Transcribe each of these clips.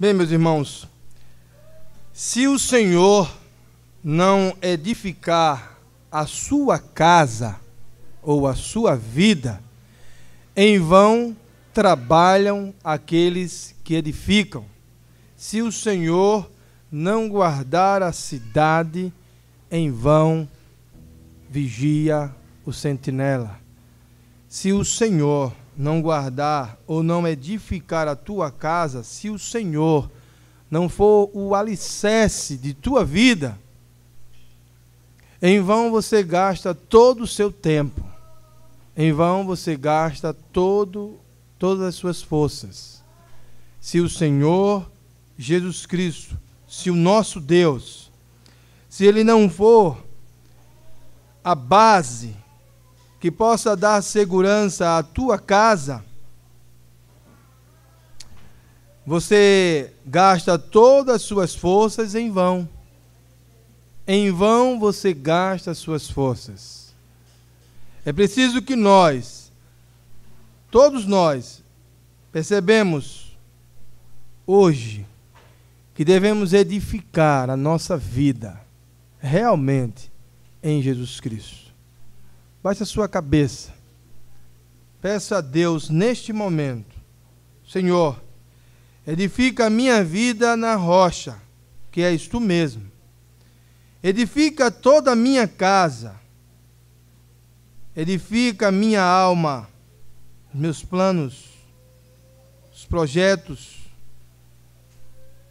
Bem, meus irmãos, se o Senhor não edificar a sua casa ou a sua vida, em vão trabalham aqueles que edificam. Se o Senhor não guardar a cidade, em vão vigia o sentinela. Se o Senhor não guardar ou não edificar a tua casa, se o Senhor não for o alicerce de tua vida, em vão você gasta todo o seu tempo, em vão você gasta todas as suas forças. Se o Senhor Jesus Cristo, se o nosso Deus, se Ele não for a base que possa dar segurança à tua casa, você gasta todas as suas forças em vão. Em vão você gasta as suas forças. É preciso que nós, todos nós, percebemos hoje que devemos edificar a nossa vida realmente em Jesus Cristo. Baixe a sua cabeça. Peça a Deus neste momento: Senhor, edifica a minha vida na rocha, que és tu mesmo. Edifica toda a minha casa. Edifica a minha alma, meus planos, os projetos.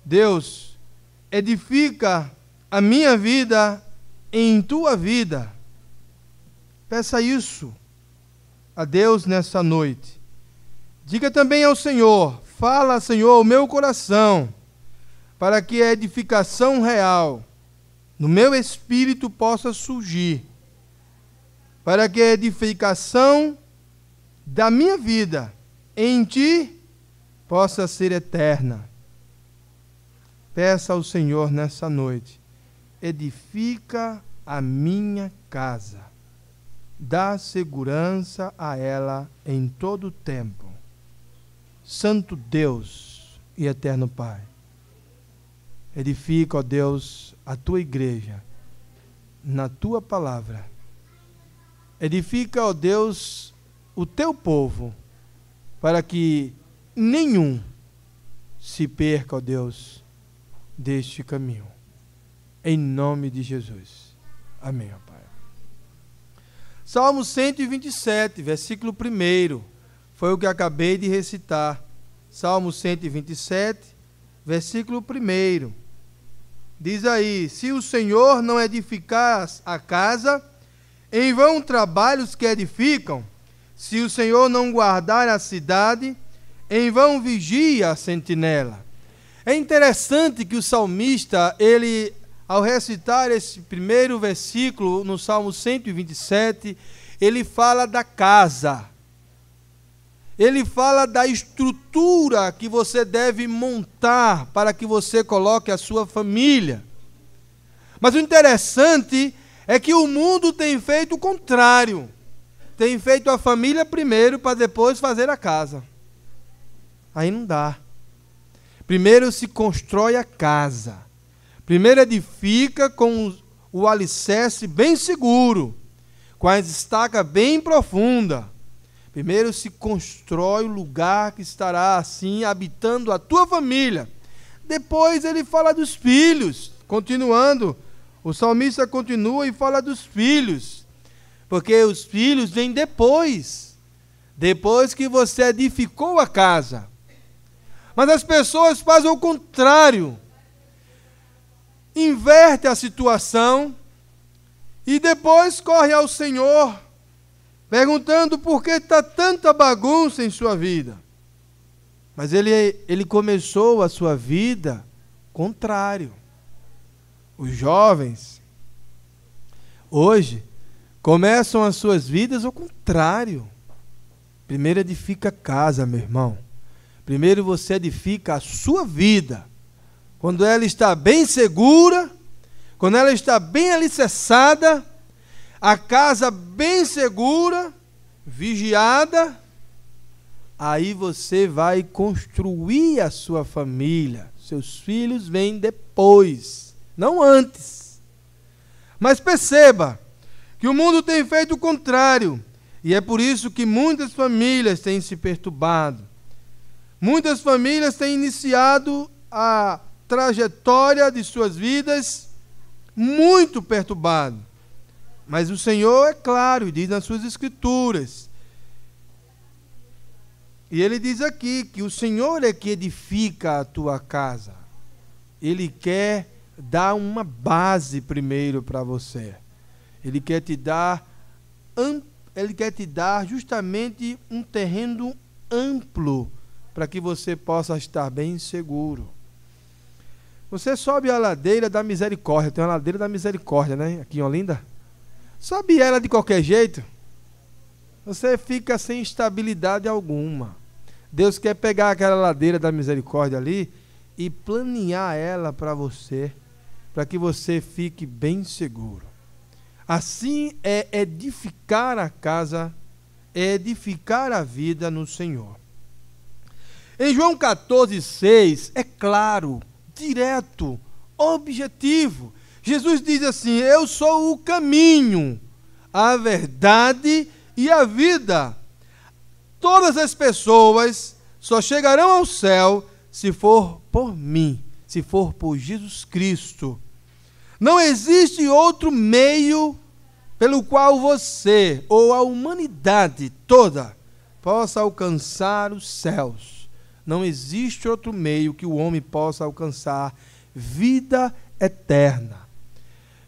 Deus, edifica a minha vida em tua vida. Peça isso a Deus nessa noite. Diga também ao Senhor: fala, Senhor, o meu coração, para que a edificação real no meu espírito possa surgir, para que a edificação da minha vida em ti possa ser eterna. Peça ao Senhor nessa noite: edifica a minha casa. Dá segurança a ela em todo o tempo. Santo Deus e eterno Pai, edifica, ó Deus, a tua igreja na tua palavra. Edifica, ó Deus, o teu povo, para que nenhum se perca, ó Deus, deste caminho. Em nome de Jesus. Amém, ó Pai. Salmo 127, versículo 1, foi o que acabei de recitar. Salmo 127, versículo 1. Diz aí: se o Senhor não edificar a casa, em vão trabalham os que edificam. Se o Senhor não guardar a cidade, em vão vigia a sentinela. É interessante que o salmista, ele, ao recitar esse primeiro versículo no Salmo 127, ele fala da casa. Ele fala da estrutura que você deve montar para que você coloque a sua família. Mas o interessante é que o mundo tem feito o contrário. Tem feito a família primeiro para depois fazer a casa. Aí não dá. Primeiro se constrói a casa. Primeiro edifica com o alicerce bem seguro, com a estaca bem profunda. Primeiro se constrói o lugar que estará assim habitando a tua família. Depois ele fala dos filhos. Continuando, o salmista continua e fala dos filhos. Porque os filhos vêm depois. Depois que você edificou a casa. Mas as pessoas fazem o contrário. Inverte a situação e depois corre ao Senhor, perguntando por que está tanta bagunça em sua vida. Mas ele começou a sua vida contrário. Os jovens, hoje, começam as suas vidas ao contrário. Primeiro edifica a casa, meu irmão. Primeiro você edifica a sua vida. Quando ela está bem segura, quando ela está bem alicerçada, a casa bem segura, vigiada, aí você vai construir a sua família. Seus filhos vêm depois, não antes. Mas perceba que o mundo tem feito o contrário, e é por isso que muitas famílias têm se perturbado. Muitas famílias têm iniciado a trajetória de suas vidas muito perturbado. Mas o Senhor é claro e diz nas suas escrituras. E ele diz aqui que o Senhor é que edifica a tua casa. Ele quer dar uma base primeiro para você. Ele quer te dar justamente um terreno amplo para que você possa estar bem seguro. Você sobe a ladeira da misericórdia. Tem uma ladeira da misericórdia, né? Aqui em Olinda. Sobe ela de qualquer jeito, você fica sem estabilidade alguma. Deus quer pegar aquela ladeira da misericórdia ali e planear ela para você, para que você fique bem seguro. Assim é edificar a casa, é edificar a vida no Senhor. Em João 14,6, é claro, direto, objetivo. Jesus diz assim: eu sou o caminho, a verdade e a vida. Todas as pessoas só chegarão ao céu se for por mim, se for por Jesus Cristo. Não existe outro meio pelo qual você ou a humanidade toda possa alcançar os céus. Não existe outro meio que o homem possa alcançar vida eterna.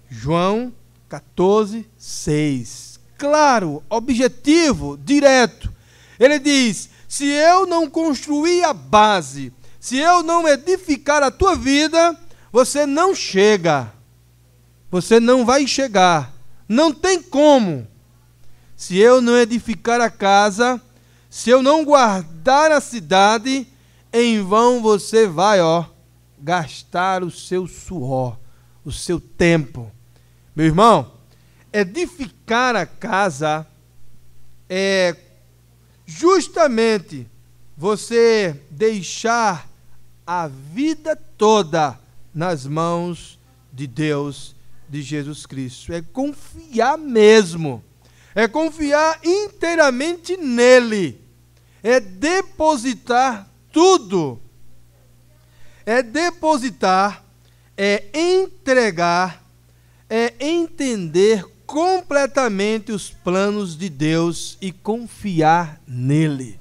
João 14,6. Claro, objetivo, direto. Ele diz: se eu não construir a base, se eu não edificar a tua vida, você não chega. Você não vai chegar. Não tem como. Se eu não edificar a casa, se eu não guardar a cidade, em vão você vai, gastar o seu suor, o seu tempo. Meu irmão, edificar a casa é justamente você deixar a vida toda nas mãos de Deus, de Jesus Cristo. É confiar mesmo. É confiar inteiramente nele. É depositar tudo. É depositar, é entregar, é entender completamente os planos de Deus e confiar nele.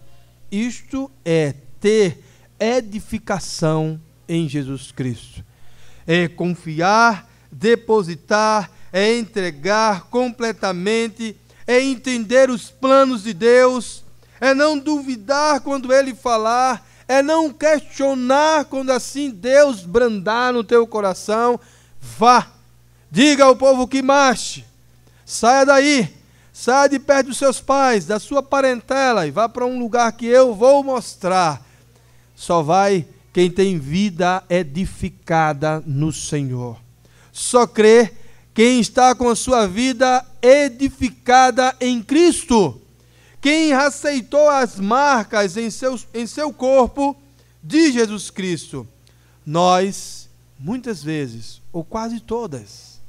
Isto é ter edificação em Jesus Cristo. É confiar, depositar, é entregar completamente, é entender os planos de Deus, é não duvidar quando ele falar, é não questionar quando assim Deus brandar no teu coração. Vá, diga ao povo que marche, saia daí, saia de perto dos seus pais, da sua parentela e vá para um lugar que eu vou mostrar. Só vai quem tem vida edificada no Senhor. Só crê quem está com a sua vida edificada em Cristo. Quem aceitou as marcas em seu corpo de Jesus Cristo. Nós, muitas vezes, ou quase todas,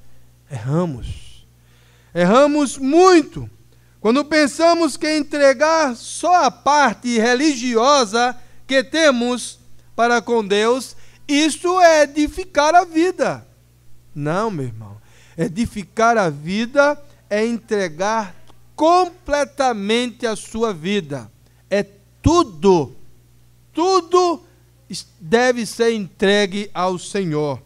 erramos. Erramos muito quando pensamos que entregar só a parte religiosa que temos para com Deus, isso é edificar a vida. Não, meu irmão. Edificar a vida é entregar completamente a sua vida. É tudo. Tudo deve ser entregue ao Senhor.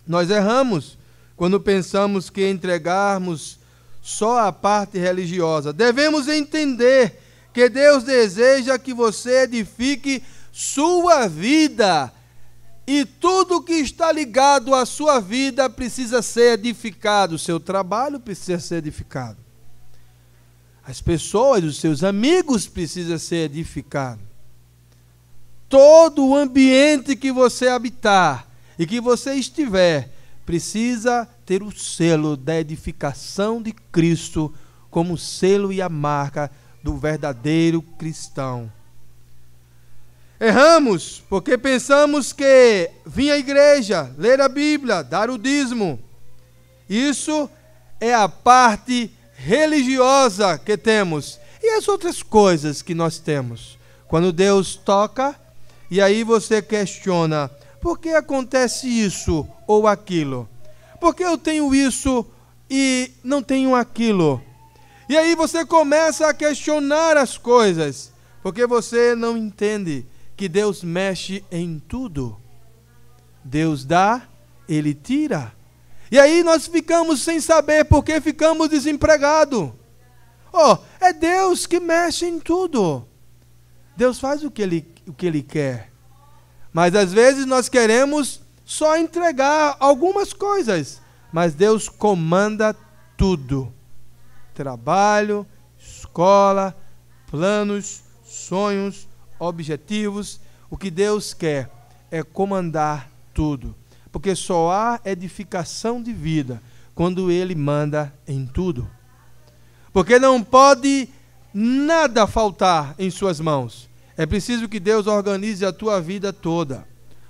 Nós erramos quando pensamos que entregarmos só a parte religiosa. Devemos entender que Deus deseja que você edifique sua vida. E tudo que está ligado à sua vida precisa ser edificado. O seu trabalho precisa ser edificado. As pessoas, os seus amigos precisam ser edificados. Todo o ambiente que você habitar e que você estiver precisa ter o selo da edificação de Cristo como selo e a marca do verdadeiro cristão. Erramos porque pensamos que vir à igreja, ler a Bíblia, dar o dízimo, isso é a parte religiosa que temos. E as outras coisas que nós temos? Quando Deus toca, e aí você questiona, por que acontece isso ou aquilo? Por que eu tenho isso e não tenho aquilo? E aí você começa a questionar as coisas, porque você não entende que Deus mexe em tudo. Deus dá, Ele tira. E aí nós ficamos sem saber porque ficamos desempregados. É Deus que mexe em tudo. Deus faz o que Ele quer. Mas às vezes nós queremos só entregar algumas coisas. Mas Deus comanda tudo. Trabalho, escola, planos, sonhos, objetivos. O que Deus quer é comandar tudo. Porque só há edificação de vida quando Ele manda em tudo. Porque não pode nada faltar em suas mãos. É preciso que Deus organize a tua vida toda.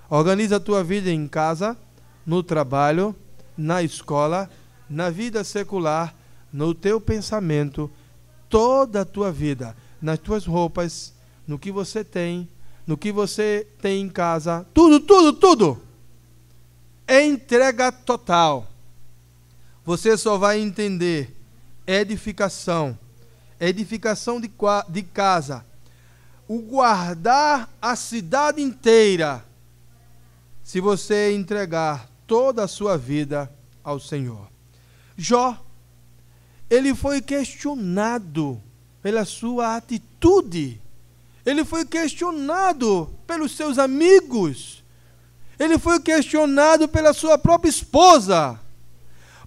Organize a tua vida em casa, no trabalho, na escola, na vida secular, no teu pensamento, toda a tua vida, nas tuas roupas, no que você tem em casa, tudo. É entrega total. Você só vai entender edificação de casa, o guardar a cidade inteira, se você entregar toda a sua vida ao Senhor. Jó, ele foi questionado pela sua atitude, ele foi questionado pelos seus amigos, ele foi questionado pela sua própria esposa,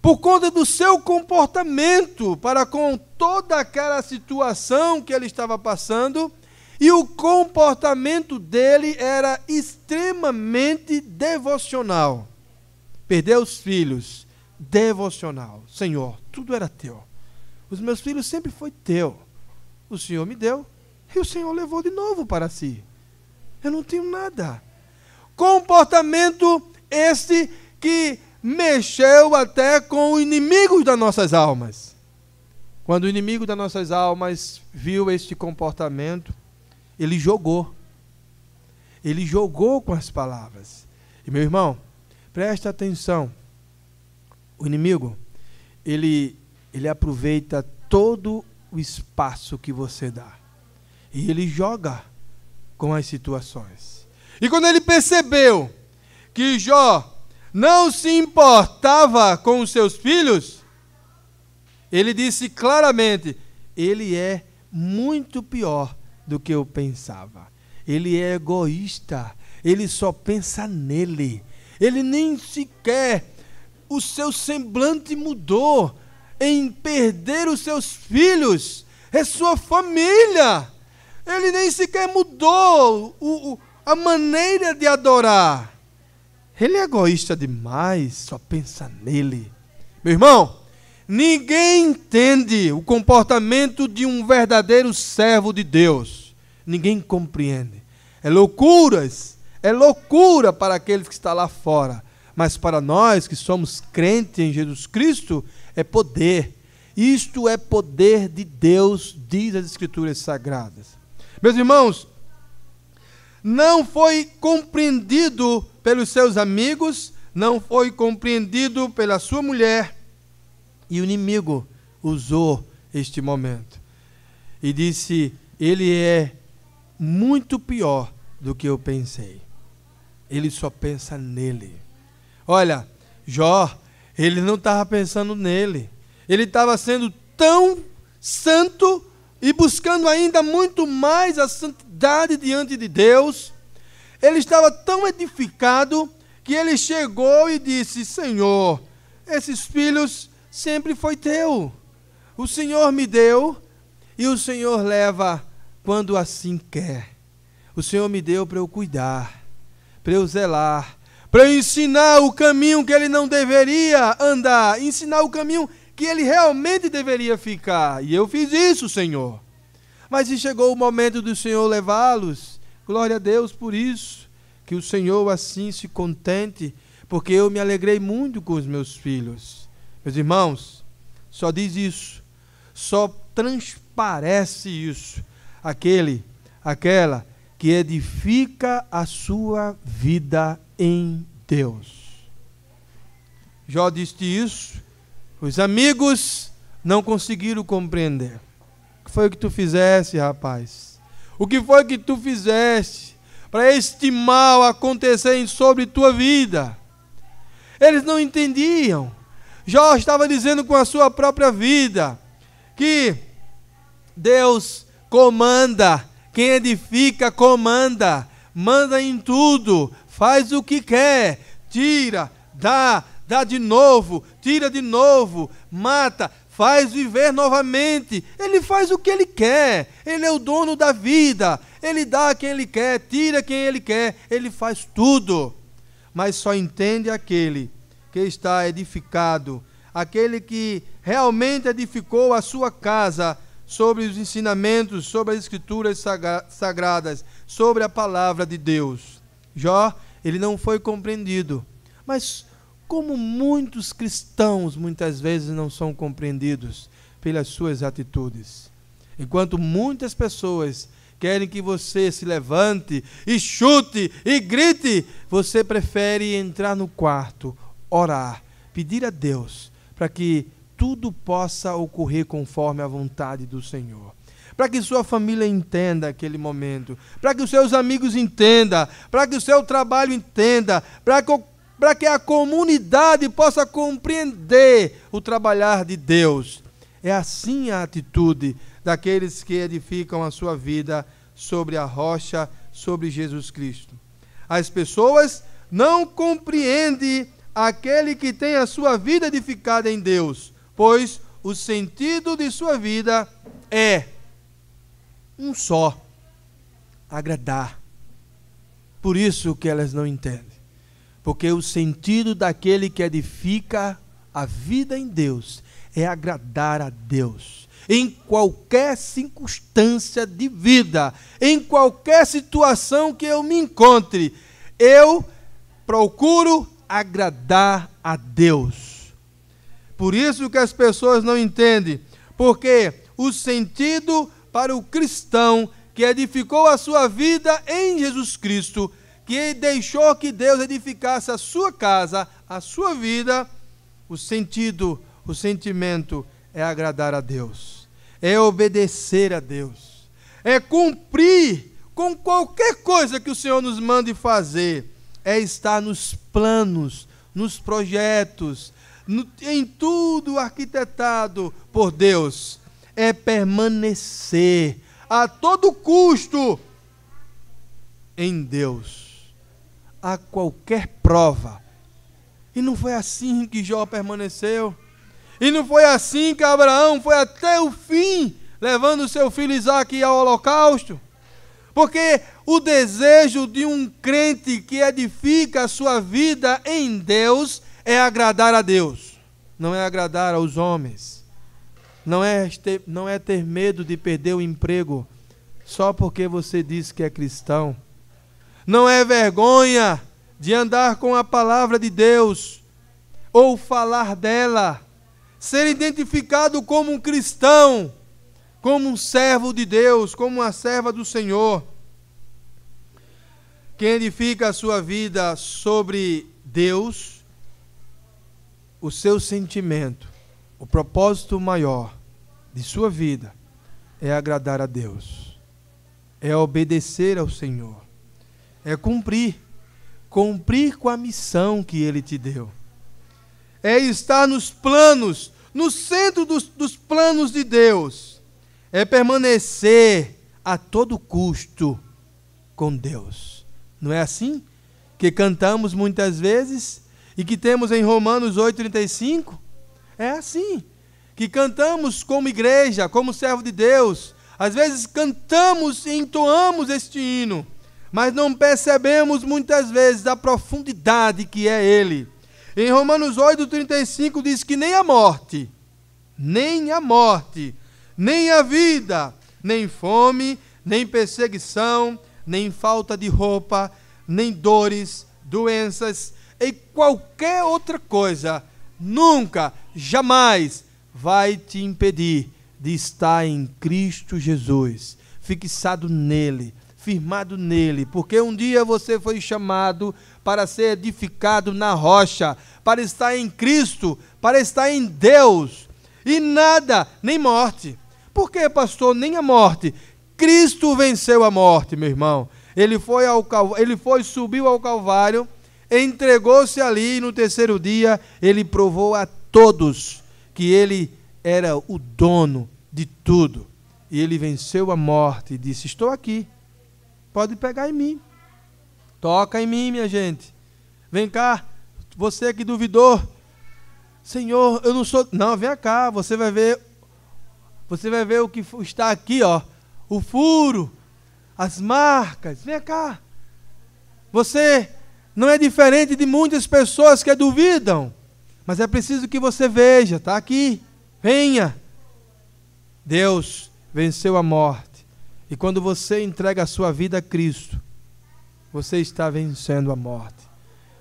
por conta do seu comportamento para com toda aquela situação que ele estava passando, e o comportamento dele era extremamente devocional. Perdeu os filhos, devocional. Senhor, tudo era teu. Os meus filhos sempre foi teu. O Senhor me deu e o Senhor levou de novo para si. Eu não tenho nada. Comportamento esse que mexeu até com o inimigo das nossas almas. Quando o inimigo das nossas almas viu este comportamento, ele jogou com as palavras. E meu irmão, presta atenção, o inimigo, ele aproveita todo o espaço que você dá, e ele joga com as situações. E quando ele percebeu que Jó não se importava com os seus filhos, ele disse claramente, ele é muito pior do que eu pensava. Ele é egoísta, ele só pensa nele. Ele nem sequer, o seu semblante mudou em perder os seus filhos, é sua família. Ele nem sequer mudou a maneira de adorar. Ele é egoísta demais, só pensa nele. Meu irmão, ninguém entende o comportamento de um verdadeiro servo de Deus. Ninguém compreende. É loucura para aqueles que estão lá fora. Mas para nós que somos crentes em Jesus Cristo, é poder. Isto é poder de Deus, diz as Escrituras Sagradas. Meus irmãos, não foi compreendido pelos seus amigos, não foi compreendido pela sua mulher, e o inimigo usou este momento e disse, ele é muito pior do que eu pensei, ele só pensa nele. Olha, Jó, ele não estava pensando nele, ele estava sendo tão santo e buscando ainda muito mais a santidade diante de Deus. Ele estava tão edificado que ele chegou e disse, Senhor, esses filhos sempre foi teu. O Senhor me deu e o Senhor leva quando assim quer. O Senhor me deu para eu cuidar, para eu zelar, para eu ensinar o caminho que ele não deveria andar, ensinar o caminho que ele realmente deveria ficar. E eu fiz isso, Senhor. Mas e chegou o momento do Senhor levá-los, Glória a Deus por isso. Que o Senhor assim se contente, porque eu me alegrei muito com os meus filhos. Meus irmãos, só diz isso, só transparece isso, aquela que edifica a sua vida em Deus. Jó disse isso, os amigos não conseguiram compreender. O que foi que tu fizeste, rapaz? O que foi que tu fizeste para este mal acontecer sobre tua vida? Eles não entendiam. Jó estava dizendo com a sua própria vida que Deus comanda, quem edifica comanda, manda em tudo, faz o que quer, tira, dá de novo, tira de novo, mata, faz viver novamente. Ele faz o que ele quer, ele é o dono da vida, ele dá a quem ele quer, tira quem ele quer, ele faz tudo. Mas só entende aquele que está edificado, aquele que realmente edificou a sua casa sobre os ensinamentos, sobre as escrituras sagradas, sobre a palavra de Deus. Jó, ele não foi compreendido, mas como muitos cristãos muitas vezes não são compreendidos pelas suas atitudes. Enquanto muitas pessoas querem que você se levante e chute e grite, você prefere entrar no quarto, orar, pedir a Deus para que tudo possa ocorrer conforme a vontade do Senhor. Para que sua família entenda aquele momento, para que os seus amigos entendam, para que o seu trabalho entenda, para que a comunidade possa compreender o trabalhar de Deus. É assim a atitude daqueles que edificam a sua vida sobre a rocha, sobre Jesus Cristo. As pessoas não compreendem aquele que tem a sua vida edificada em Deus, pois o sentido de sua vida é um só: agradar. Por isso que elas não entendem. Porque o sentido daquele que edifica a vida em Deus é agradar a Deus. Em qualquer circunstância de vida, em qualquer situação que eu me encontre, eu procuro agradar a Deus. Por isso que as pessoas não entendem, porque o sentido para o cristão que edificou a sua vida em Jesus Cristo, que deixou que Deus edificasse a sua casa, a sua vida, o sentido, o sentimento é agradar a Deus, é obedecer a Deus, é cumprir com qualquer coisa que o Senhor nos mande fazer, é estar nos planos, nos projetos, em tudo arquitetado por Deus, é permanecer a todo custo em Deus, a qualquer prova. E não foi assim que Jó permaneceu, e não foi assim que Abraão foi até o fim, levando seu filho Isaque ao holocausto. Porque o desejo de um crente que edifica a sua vida em Deus é agradar a Deus, não é agradar aos homens, não é ter medo de perder o emprego só porque você diz que é cristão, não é vergonha de andar com a palavra de Deus ou falar dela, ser identificado como um cristão, como um servo de Deus, como uma serva do Senhor. Quem edifica a sua vida sobre Deus, o seu sentimento, o propósito maior de sua vida é agradar a Deus, é obedecer ao Senhor, é cumprir com a missão que Ele te deu, é estar nos planos, no centro dos planos de Deus, é permanecer a todo custo com Deus. Não é assim que cantamos muitas vezes e que temos em Romanos 8,35? É assim que cantamos como igreja, como servo de Deus. Às vezes cantamos e entoamos este hino, mas não percebemos muitas vezes a profundidade que é ele. Em Romanos 8,35 diz que nem a morte, nem a vida, nem fome, nem perseguição, nem falta de roupa, nem dores, doenças e qualquer outra coisa nunca, jamais vai te impedir de estar em Cristo Jesus, fixado nele, firmado nele, porque um dia você foi chamado para ser edificado na rocha, para estar em Cristo, para estar em Deus, e nada, nem morte. Por que, pastor? Nem a morte. Cristo venceu a morte, meu irmão. Ele subiu ao Calvário, entregou-se ali, e no terceiro dia ele provou a todos que ele era o dono de tudo. E ele venceu a morte e disse: estou aqui, pode pegar em mim, toca em mim, minha gente. Vem cá, você que duvidou, Senhor, eu não sou... Não, vem cá, você vai ver o que está aqui, ó, o furo, as marcas, vem cá. Você não é diferente de muitas pessoas que duvidam, mas é preciso que você veja, está aqui, venha. Deus venceu a morte, e quando você entrega a sua vida a Cristo, você está vencendo a morte,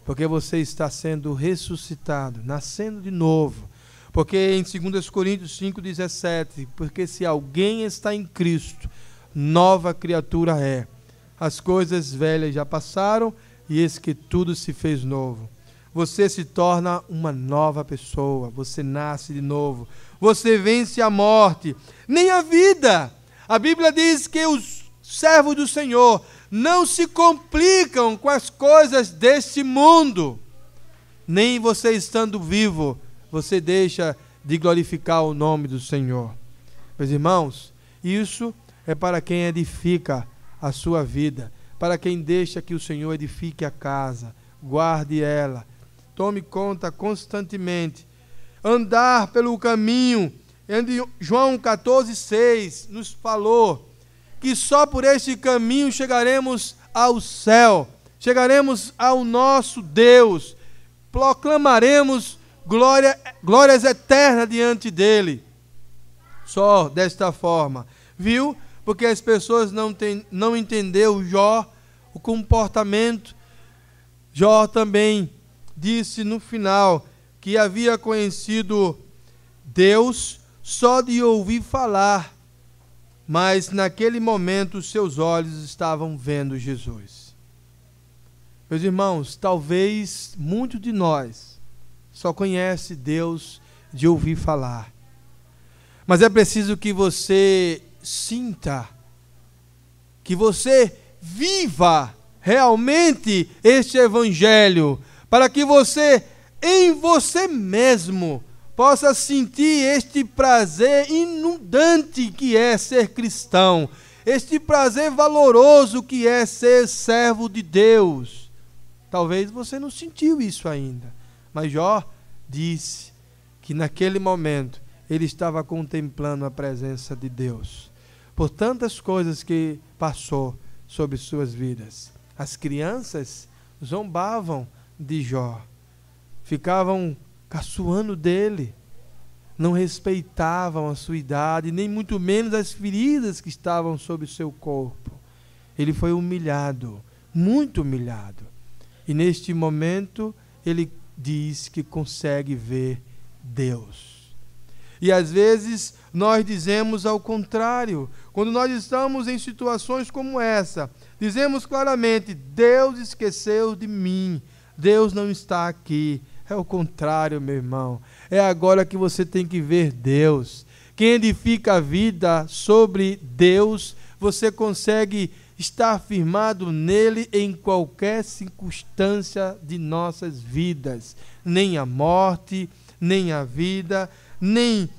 porque você está sendo ressuscitado, nascendo de novo. Porque em 2 Coríntios 5,17, porque se alguém está em Cristo, nova criatura é. As coisas velhas já passaram, e eis que tudo se fez novo. Você se torna uma nova pessoa, você nasce de novo, você vence a morte, nem a vida. A Bíblia diz que os servos do Senhor não se complicam com as coisas deste mundo. Nem você estando vivo, você deixa de glorificar o nome do Senhor. Meus irmãos, isso é para quem edifica a sua vida, para quem deixa que o Senhor edifique a casa, guarde ela, tome conta constantemente, andar pelo caminho. João 14,6 nos falou que só por este caminho chegaremos ao céu, chegaremos ao nosso Deus, proclamaremos glórias eternas diante dele. Só desta forma, viu? Porque as pessoas não entenderam Jó, o comportamento. Jó também disse no final que havia conhecido Deus só de ouvir falar, mas naquele momento seus olhos estavam vendo Jesus. Meus irmãos, talvez muitos de nós só conhece Deus de ouvir falar, mas é preciso que você sinta, que você viva realmente este evangelho, para que você, em você mesmo, possa sentir este prazer inundante que é ser cristão, este prazer valoroso que é ser servo de Deus. Talvez você não sentiu isso ainda, mas Jó disse que naquele momento ele estava contemplando a presença de Deus, por tantas coisas que passou sobre suas vidas. As crianças zombavam de Jó, ficavam caçoando dele, não respeitavam a sua idade, nem muito menos as feridas que estavam sobre o seu corpo. Ele foi humilhado, muito humilhado, e neste momento ele diz que consegue ver Deus. E às vezes nós dizemos ao contrário, quando nós estamos em situações como essa, dizemos claramente: Deus esqueceu de mim, Deus não está aqui. É o contrário, meu irmão. É agora que você tem que ver Deus. Quem edifica a vida sobre Deus, você consegue estar firmado nele em qualquer circunstância de nossas vidas. Nem a morte, nem a vida, nem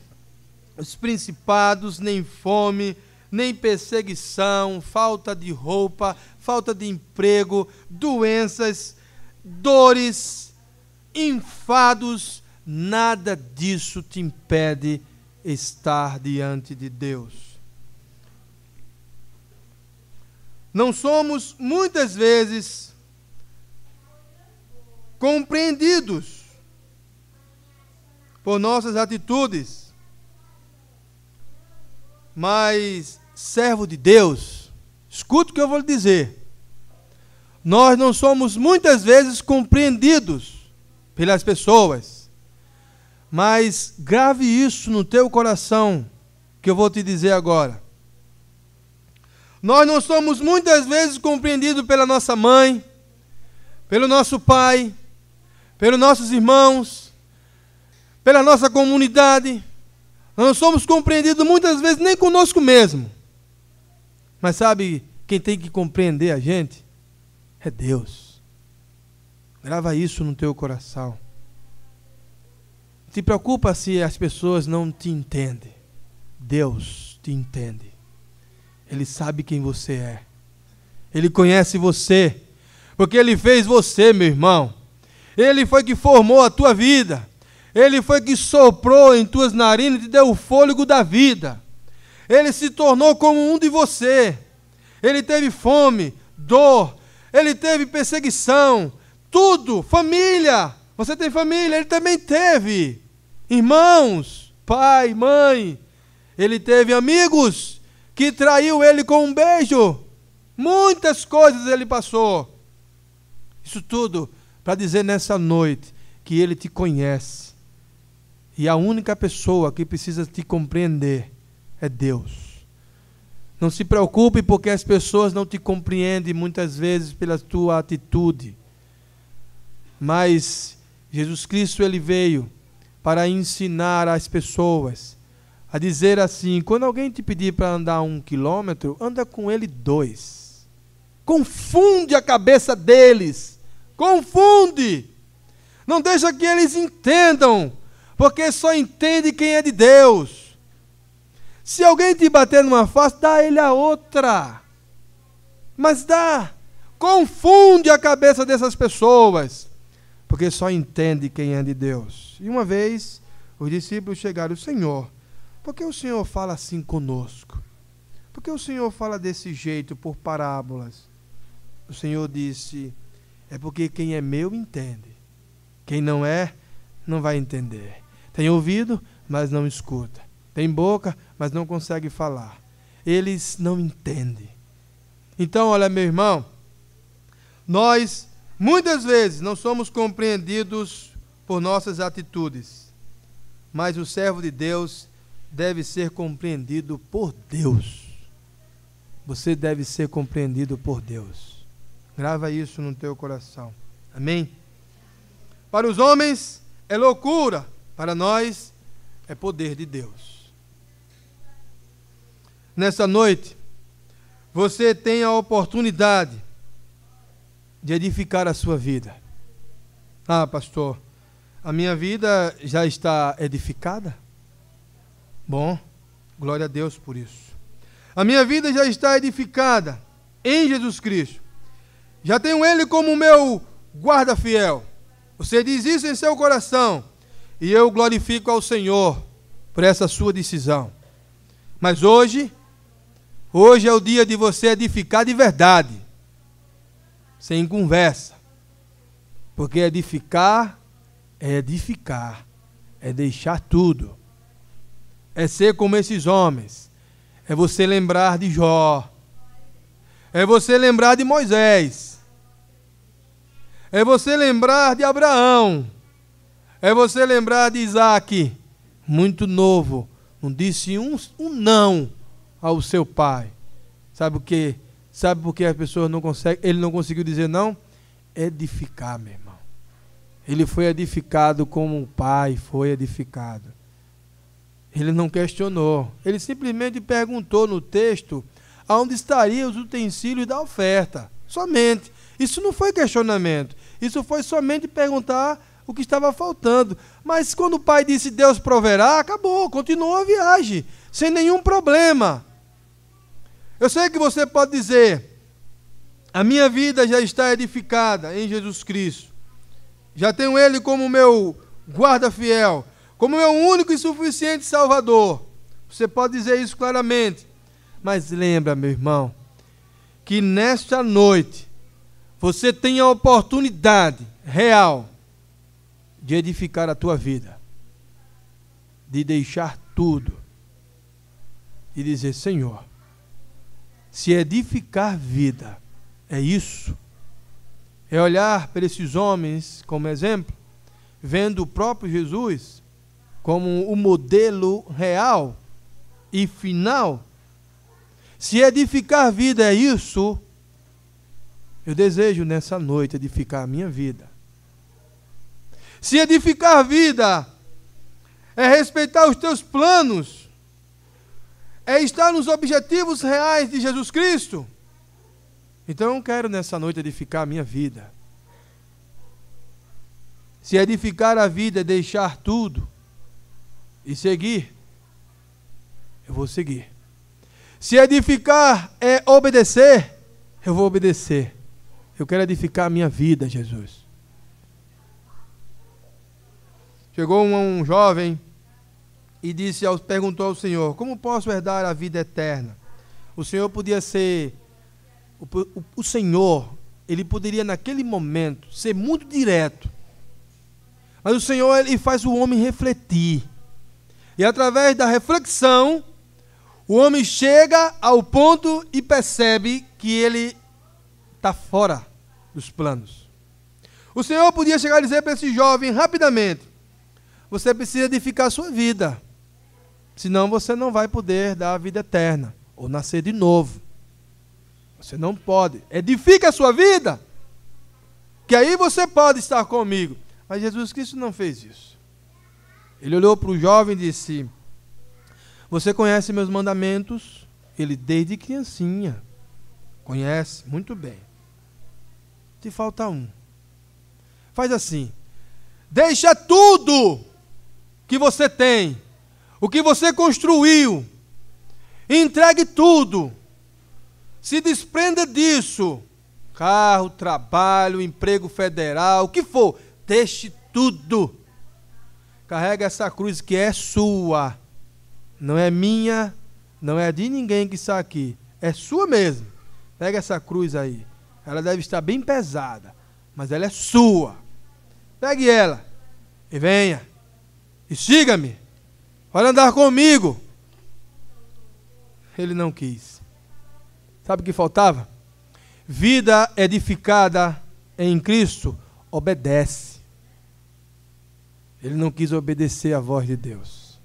os principados, nem fome, nem perseguição, falta de roupa, falta de emprego, doenças, dores, enfados, nada disso te impede estar diante de Deus. Não somos muitas vezes compreendidos por nossas atitudes, mas servo de Deus, escuta o que eu vou lhe dizer, nós não somos muitas vezes compreendidos pelas pessoas. Mas grave isso no teu coração, que eu vou te dizer agora. Nós não somos muitas vezes compreendidos pela nossa mãe, pelo nosso pai, pelos nossos irmãos, pela nossa comunidade. Nós não somos compreendidos muitas vezes nem conosco mesmo. Mas sabe quem tem que compreender a gente? É Deus. Grava isso no teu coração. Se preocupa se as pessoas não te entendem. Deus te entende. Ele sabe quem você é. Ele conhece você. Porque Ele fez você, meu irmão. Ele foi que formou a tua vida. Ele foi que soprou em tuas narinas e te deu o fôlego da vida. Ele se tornou como um de você. Ele teve fome, dor, ele teve perseguição, tudo, família. Você tem família, ele também teve. Irmãos, pai, mãe. Ele teve amigos que traiu ele com um beijo. Muitas coisas ele passou. Isso tudo para dizer nessa noite que ele te conhece. E a única pessoa que precisa te compreender é Deus. Não se preocupe porque as pessoas não te compreendem muitas vezes pela tua atitude. Mas Jesus Cristo, Ele veio para ensinar as pessoas a dizer assim: quando alguém te pedir para andar 1 quilômetro, anda com ele 2. Confunde a cabeça deles. Confunde. Não deixa que eles entendam, porque só entende quem é de Deus. Se alguém te bater numa face, dá a ele a outra. Mas dá. Confunde a cabeça dessas pessoas, porque só entende quem é de Deus. E uma vez, os discípulos chegaram: Senhor, por que o Senhor fala assim conosco? Por que o Senhor fala desse jeito, por parábolas? O Senhor disse: é porque quem é meu entende. Quem não é, não vai entender. Tem ouvido, mas não escuta. Tem boca, mas não consegue falar. Eles não entendem. Então, olha, meu irmão, nós muitas vezes não somos compreendidos por nossas atitudes, mas o servo de Deus deve ser compreendido por Deus. Você deve ser compreendido por Deus. Grava isso no teu coração. Amém? Para os homens é loucura, para nós é poder de Deus. Nessa noite, você tem a oportunidade de edificar a sua vida. Ah, pastor, a minha vida já está edificada? Bom, glória a Deus por isso. A minha vida já está edificada em Jesus Cristo. Já tenho Ele como meu guarda fiel. Você diz isso em seu coração, e eu glorifico ao Senhor por essa sua decisão. Mas hoje é o dia de você edificar de verdade, sem conversa. Porque edificar, é deixar tudo. É ser como esses homens. É você lembrar de Jó. É você lembrar de Moisés. É você lembrar de Abraão. É você lembrar de Isaac, muito novo. Não disse um não ao seu pai. Sabe o quê? Sabe por que as pessoas não conseguem? Ele não conseguiu dizer não? Edificar, meu irmão. Ele foi edificado como o pai foi edificado. Ele não questionou. Ele simplesmente perguntou no texto aonde estariam os utensílios da oferta. Somente. Isso não foi questionamento. Isso foi somente perguntar o que estava faltando. Mas quando o pai disse Deus proverá, acabou. Continuou a viagem. Sem nenhum problema. Eu sei que você pode dizer: a minha vida já está edificada em Jesus Cristo. Já tenho Ele como meu guarda fiel, como meu único e suficiente Salvador. Você pode dizer isso claramente. Mas lembra, meu irmão, que nesta noite você tem a oportunidade real de edificar a tua vida, de deixar tudo e dizer: Senhor, se edificar vida é isso, é olhar para esses homens como exemplo, vendo o próprio Jesus como o modelo real e final. Se edificar a vida é isso, eu desejo nessa noite edificar a minha vida. Se edificar a vida é respeitar os teus planos, é estar nos objetivos reais de Jesus Cristo, então eu quero nessa noite edificar a minha vida. Se edificar a vida é deixar tudo e seguir, eu vou seguir. Se edificar é obedecer, eu vou obedecer. Eu quero edificar a minha vida, Jesus. Chegou um jovem e perguntou ao Senhor: como posso herdar a vida eterna? O Senhor podia ser, o Senhor, ele poderia naquele momento ser muito direto. Mas o Senhor, ele faz o homem refletir. E através da reflexão, o homem chega ao ponto e percebe que ele está fora dos planos. O Senhor podia chegar e dizer para esse jovem rapidamente: você precisa edificar a sua vida, senão você não vai poder dar a vida eterna, ou nascer de novo. Você não pode. Edifica a sua vida, que aí você pode estar comigo. Mas Jesus Cristo não fez isso. Ele olhou para o jovem e disse: você conhece meus mandamentos? Ele, desde criancinha, conhece muito bem. Te falta um. Faz assim: deixa tudo que você tem, o que você construiu, entregue tudo, se desprenda disso, carro, trabalho, emprego federal, o que for, deixe tudo, carrega essa cruz que é sua, não é minha, não é de ninguém que está aqui, é sua mesmo. Pega essa cruz aí, ela deve estar bem pesada, mas ela é sua. Pegue ela e venha e siga-me, pode andar comigo. Ele não quis. Sabe o que faltava? Vida edificada em Cristo obedece. Ele não quis obedecer à voz de Deus.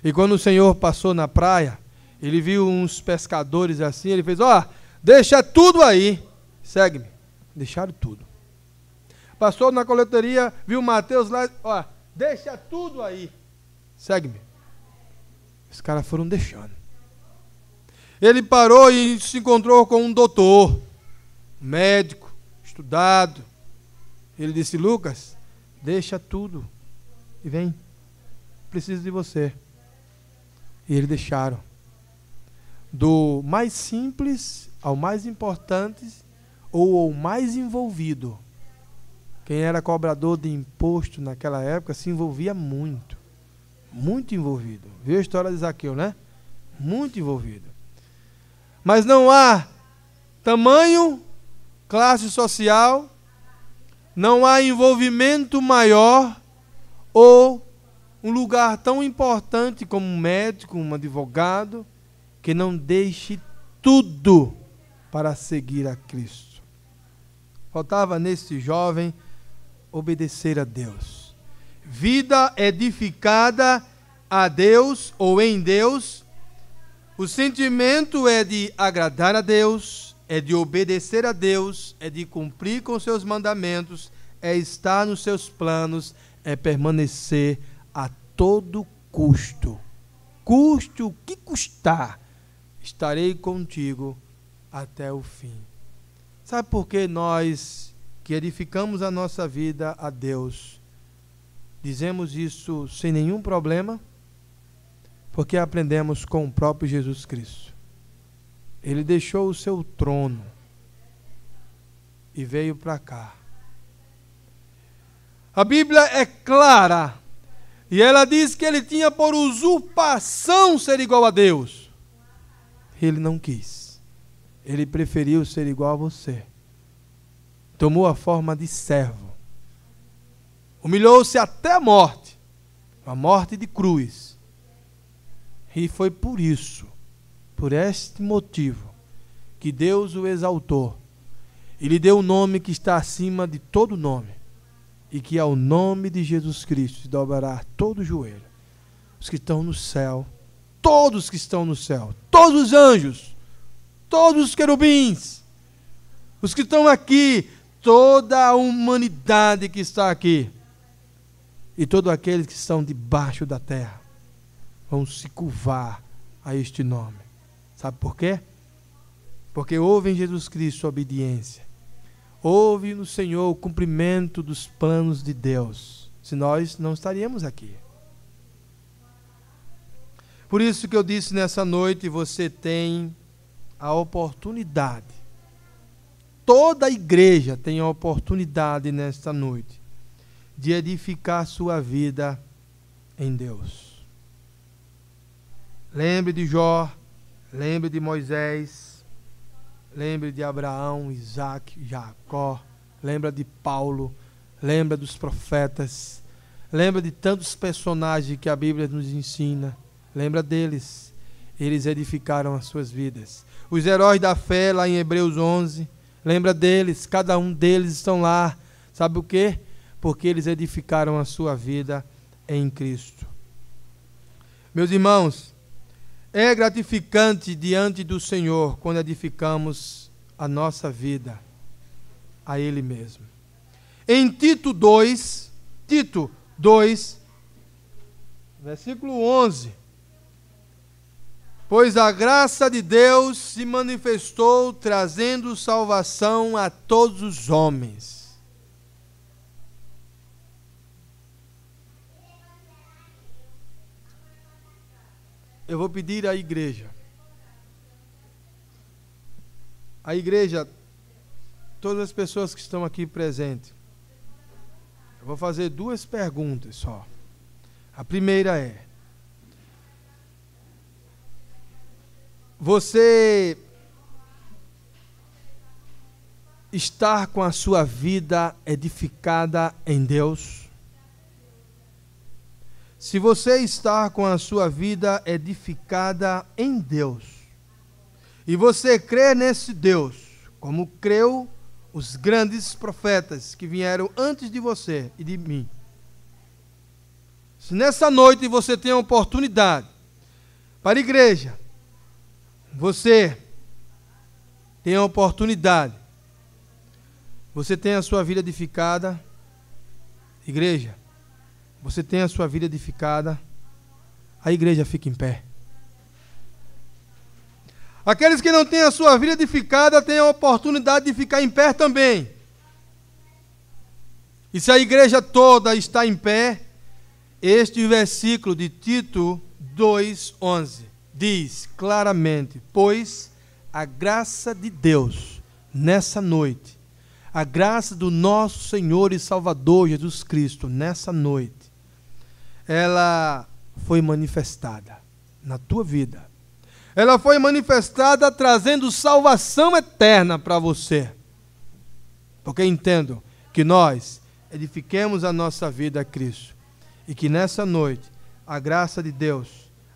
E quando o Senhor passou na praia, ele viu uns pescadores assim, ele fez: ó, deixa tudo aí, segue-me. Deixaram tudo. Passou na coletoria, viu Mateus lá, ó, deixa tudo aí, segue-me. Os caras foram deixando. Ele parou e se encontrou com um doutor, médico, estudado. Ele disse: Lucas, deixa tudo e vem, preciso de você. E eles deixaram. Do mais simples ao mais importante, ou ao mais envolvido. Quem era cobrador de imposto naquela época se envolvia muito. Muito envolvido. Viu a história de Zaqueu, né? Muito envolvido. Mas não há tamanho, classe social, não há envolvimento maior ou um lugar tão importante como um médico, um advogado, que não deixe tudo para seguir a Cristo. Faltava nesse jovem obedecer a Deus. Vida edificada a Deus ou em Deus, o sentimento é de agradar a Deus, é de obedecer a Deus, é de cumprir com seus mandamentos, é estar nos seus planos, é permanecer a todo custo. Custe o que custar, estarei contigo até o fim. Sabe por que nós que edificamos a nossa vida a Deus dizemos isso sem nenhum problema? Porque aprendemos com o próprio Jesus Cristo. Ele deixou o seu trono e veio para cá. A Bíblia é clara e ela diz que ele tinha por usurpação ser igual a Deus. Ele não quis. Ele preferiu ser igual a você. Tomou a forma de servo. Humilhou-se até a morte de cruz. E foi por isso, por este motivo, que Deus o exaltou e lhe deu um nome que está acima de todo nome, e que ao nome de Jesus Cristo se dobrará todo o joelho, os que estão no céu, todos que estão no céu, todos os anjos, todos os querubins, os que estão aqui, toda a humanidade que está aqui, e todos aqueles que estão debaixo da terra, vão se curvar a este nome. Sabe por quê? Porque houve em Jesus Cristo a obediência. Houve no Senhor o cumprimento dos planos de Deus. Se nós não estaríamos aqui. Por isso que eu disse nessa noite, você tem a oportunidade. Toda a igreja tem a oportunidade nesta noite de edificar sua vida em Deus. Lembre de Jó, lembre de Moisés, lembre de Abraão, Isaac, Jacó, lembra de Paulo, lembra dos profetas, lembra de tantos personagens que a Bíblia nos ensina, lembra deles, eles edificaram as suas vidas. Os heróis da fé lá em Hebreus 11, lembra deles, cada um deles estão lá, sabe o quê? Porque eles edificaram a sua vida em Cristo. Meus irmãos, é gratificante diante do Senhor quando edificamos a nossa vida a Ele mesmo. Em Tito 2, versículo 11. Pois a graça de Deus se manifestou trazendo salvação a todos os homens. Eu vou pedir à igreja, todas as pessoas que estão aqui presentes, eu vou fazer duas perguntas só. A primeira é: você está com a sua vida edificada em Deus? Se você está com a sua vida edificada em Deus, e você crê nesse Deus, como creu os grandes profetas que vieram antes de você e de mim, se nessa noite você tem a oportunidade para a igreja, você tem a oportunidade, você tem a sua vida edificada, igreja, você tem a sua vida edificada, a igreja fica em pé. Aqueles que não têm a sua vida edificada têm a oportunidade de ficar em pé também. E se a igreja toda está em pé, este versículo de Tito 2:11 diz claramente: pois a graça de Deus nessa noite, a graça do nosso Senhor e Salvador Jesus Cristo nessa noite, ela foi manifestada na tua vida. Ela foi manifestada trazendo salvação eterna para você. Porque entendo que nós edifiquemos a nossa vida a Cristo. E que nessa noite, a graça de Deus,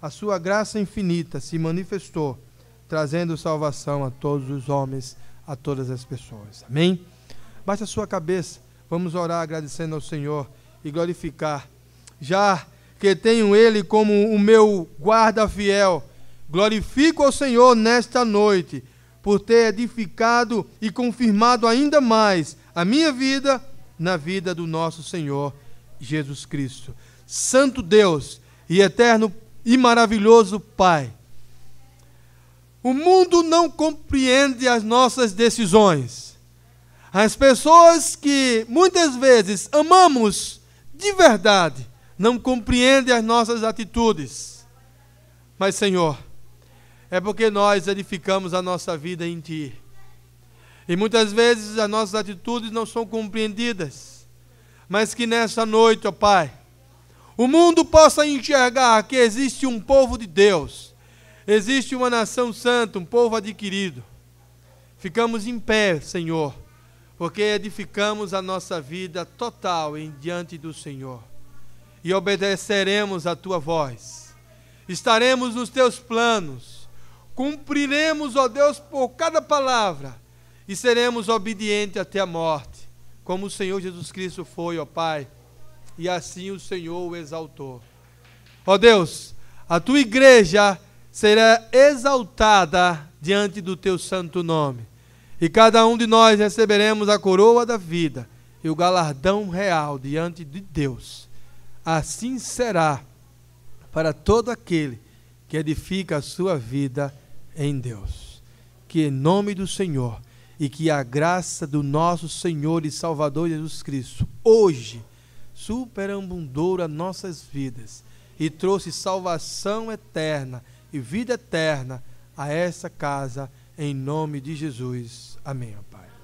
a sua graça infinita se manifestou, trazendo salvação a todos os homens, a todas as pessoas. Amém? Baixe a sua cabeça, vamos orar agradecendo ao Senhor e glorificar. Já que tenho Ele como o meu guarda fiel, glorifico ao Senhor nesta noite, por ter edificado e confirmado ainda mais a minha vida na vida do nosso Senhor Jesus Cristo. Santo Deus e eterno e maravilhoso Pai, o mundo não compreende as nossas decisões. As pessoas que muitas vezes amamos de verdade não compreendem as nossas atitudes. Mas, Senhor, é porque nós edificamos a nossa vida em Ti. E muitas vezes as nossas atitudes não são compreendidas. Mas que nessa noite, ó Pai, o mundo possa enxergar que existe um povo de Deus, existe uma nação santa, um povo adquirido. Ficamos em pé, Senhor, porque edificamos a nossa vida total diante do Senhor. E obedeceremos a Tua voz. Estaremos nos Teus planos. Cumpriremos, ó Deus, por cada palavra. e seremos obedientes até a morte, como o Senhor Jesus Cristo foi, ó Pai, e assim o Senhor o exaltou. Ó Deus, a tua igreja será exaltada diante do teu santo nome, e cada um de nós receberemos a coroa da vida e o galardão real diante de Deus. Assim será para todo aquele que edifica a sua vida em Deus. Que em nome do Senhor e que a graça do nosso Senhor e Salvador Jesus Cristo hoje superabundou as nossas vidas e trouxe salvação eterna e vida eterna a essa casa, em nome de Jesus. Amém, ó Pai.